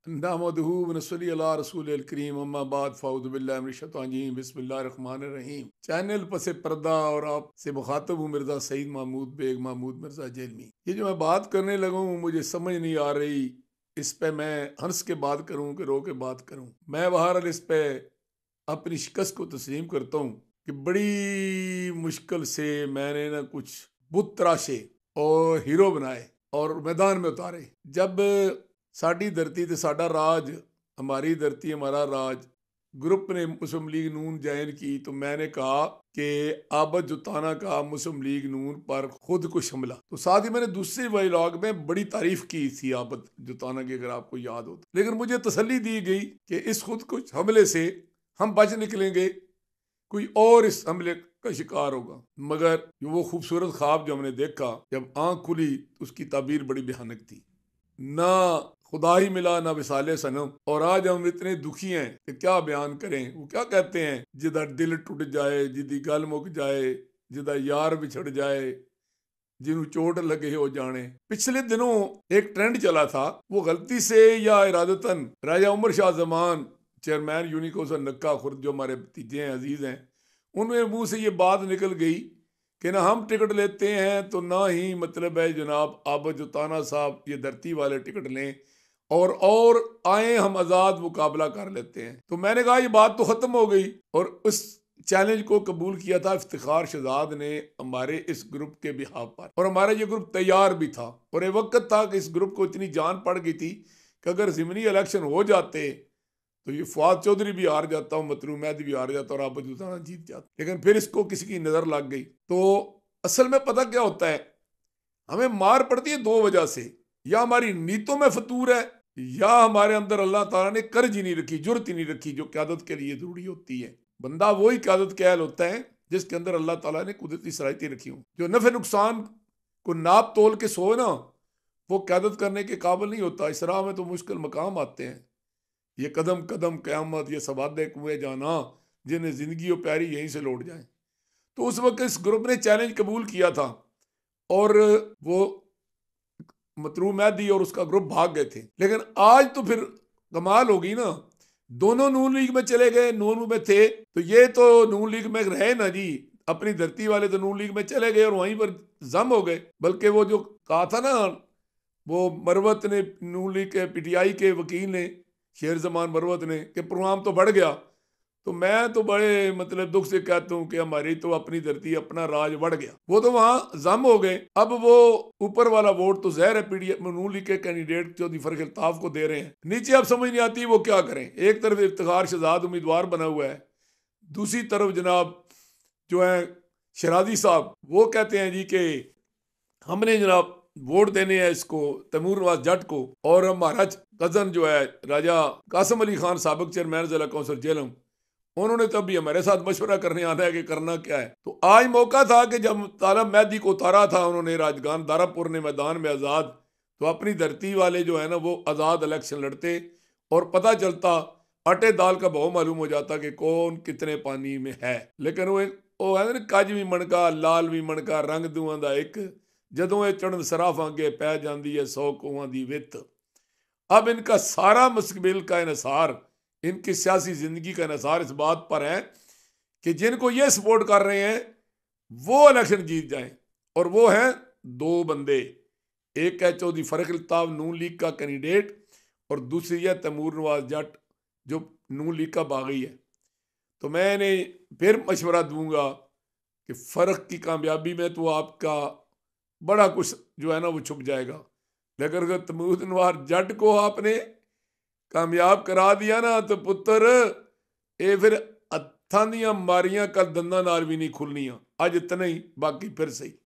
नहमदहू व नस्सली अला रसूलिल करीम अम्मा बाद फ़ाऊज़ु बिल्लाहि मिनश शैतानिर रजीम बिस्मिल्लाहिर रहमानिर रहीम। चैनल पसे पर्दा और आपसे मुखातब हूँ मिर्ज़ा सईद महमूद बेग महमूद मिर्ज़ा जेलमी। ये जो मैं बात करने लगा हूँ मुझे समझ नहीं आ रही इस पे मैं हंस के बात करूँ कि रो के बात करूँ। मैं बहरहाल इस पे अपनी शिकस्त को तस्लीम करता हूँ कि बड़ी मुश्किल से मैंने ना कुछ बुत तराशे और हीरो बनाए और मैदान में उतारे। जब साडी धरती ते साडा राज, हमारी धरती हमारा राज ग्रुप ने मुस्लिम लीग नून ज्वाइन की तो मैंने कहा कि आबद जुताना का मुस्लिम लीग नून पर खुद कुछ हमला। तो साथ ही मैंने दूसरे व्लॉग में बड़ी तारीफ की थी आबद जुताना की, अगर आपको याद हो तो। लेकिन मुझे तसल्ली दी गई कि इस खुद कुछ हमले से हम बच निकलेंगे, कोई और इस हमले का शिकार होगा। मगर वो खूबसूरत ख्वाब जो हमने देखा, जब आंख खुली तो उसकी ताबीर बड़ी भयानक थी। ना खुदा ही मिला ना विसाले सनम। और आज हम इतने दुखी हैं कि क्या बयान करें। वो क्या कहते हैं, जिदा दिल टूट जाए, जिदी गल मुक जाए, जिदा यार बिछड़ जाए, जिन्हों चोट लगे हो जाने। पिछले दिनों एक ट्रेंड चला था, वो गलती से या इरादतन राजा उमर शाह जमान चेयरमैन यूनिकोस और नक्का खुर्द जो हमारे भतीजे हैं, अजीज हैं, उनमें मुंह से ये बात निकल गई कि ना हम टिकट लेते हैं तो ना ही मतलब है जनाब आबद जुताना साहब ये धरती वाले टिकट लें और आए हम आज़ाद मुकाबला कर लेते हैं। तो मैंने कहा ये बात तो ख़त्म हो गई और उस चैलेंज को कबूल किया था इफ्तिखार शहजाद ने हमारे इस ग्रुप के बिहाफ पर, और हमारा ये ग्रुप तैयार भी था। और एक वक्त था कि इस ग्रुप को इतनी जान पड़ गई थी कि अगर ज़िमनी इलेक्शन हो जाते तो ये फवाद चौधरी भी हार जाता, मतलू मैदी भी हार जाता और आबद जुताना जीत जाता। लेकिन फिर इसको किसी की नज़र लग गई। तो असल में पता क्या होता है, हमें मार पड़ती है दो वजह से, या हमारी नीयतों में फतूर है या हमारे अंदर अल्लाह ताला ने कर्ज ही नहीं रखी, जुर्रत ही नहीं रखी जो क़यादत के लिए जरूरी होती है। बंदा वही क़यादत के अहल होता है जिसके अंदर अल्लाह ताला ने कुदरती सलाहियतें रखी हों। जो नफ़े नुकसान को नाप तोल के सोए ना, वो क़यादत करने के काबिल नहीं होता। इस राह में तो मुश्किल मकाम आते हैं, ये कदम कदम क़यामत, ये सवादे कुएं जाना, जिन्हें ज़िंदगी और प्यारी यहीं से लौट जाए। तो उस वक्त इस ग्रुप ने चैलेंज कबूल किया था और वो मतरू मैदी और उसका ग्रुप भाग गए थे। लेकिन आज तो फिर कमाल हो गई ना, दोनों नून लीग में चले गए, नून में थे तो ये तो नून लीग में रहे ना जी, अपनी धरती वाले तो नून लीग में चले गए और वहीं पर जम हो गए। बल्कि वो जो कहा था ना, वो मरवत ने, नून लीग के पीटीआई के वकील ने, शेर जमान मरवत ने, कि प्रोग्राम तो बढ़ गया। तो मैं तो बड़े मतलब दुख से कहता हूँ कि हमारी तो अपनी धरती अपना राज बढ़ गया, वो तो वहां जम हो गए। अब वो ऊपर वाला वोट तो जहर है पीडीएफ नून लीग के कैंडिडेट चौधरी फरक अल्ताफ को दे रहे हैं, नीचे अब समझ नहीं आती वो क्या करें। एक तरफ इफ्तिखार शहजाद उम्मीदवार बना हुआ है, दूसरी तरफ जनाब जो है शराजी साहब, वो कहते हैं जी कि हमने जनाब वोट देने हैं इसको तैमूर नवाज जट को, और हमारा कजन जो है राजा कासिम अली खान साबिक चेयरमैन जिला कौंसिल जेलम, उन्होंने तो अभी हमारे साथ मशवरा करने आना है कि करना क्या है। तो आज मौका था कि जब तालब मैदी को उतारा था उन्होंने राजगान दारापुर ने मैदान में आज़ाद, तो अपनी धरती वाले जो है ना वो आज़ाद इलेक्शन लड़ते और पता चलता, आटे दाल का भाव मालूम हो जाता कि कौन कितने पानी में है। लेकिन वो है ना, कज भी मणका लाल भी मणका रंग दूआं दा एक, जदों ये चढ़न सराफ आगे पै जाती है 100 कोहां दी वित। अब इनका सारा मुस्तकबिल का इनसार, इनकी सियासी जिंदगी का इनसार इस बात पर है कि जिनको ये सपोर्ट कर रहे हैं वो इलेक्शन जीत जाएं। और वो हैं दो बंदे, एक है चौधरी फरक अल्ताफ नून लीग का कैंडिडेट और दूसरी है तैमूर नवाज जट जो नून लीग का बागी है। तो मैंने फिर मशवरा दूंगा कि फ़र्क की कामयाबी में तो आपका बड़ा कुछ जो है ना वो छुप जाएगा। लेकिन अगर तैमूर नवाज जट को आपने कामयाब करा दिया ना तो पुत्र ये फिर हत्थां दियां मारियां कल दंदां नाल भी नहीं खुलनियां। अज इतना ही, बाकी फिर सही।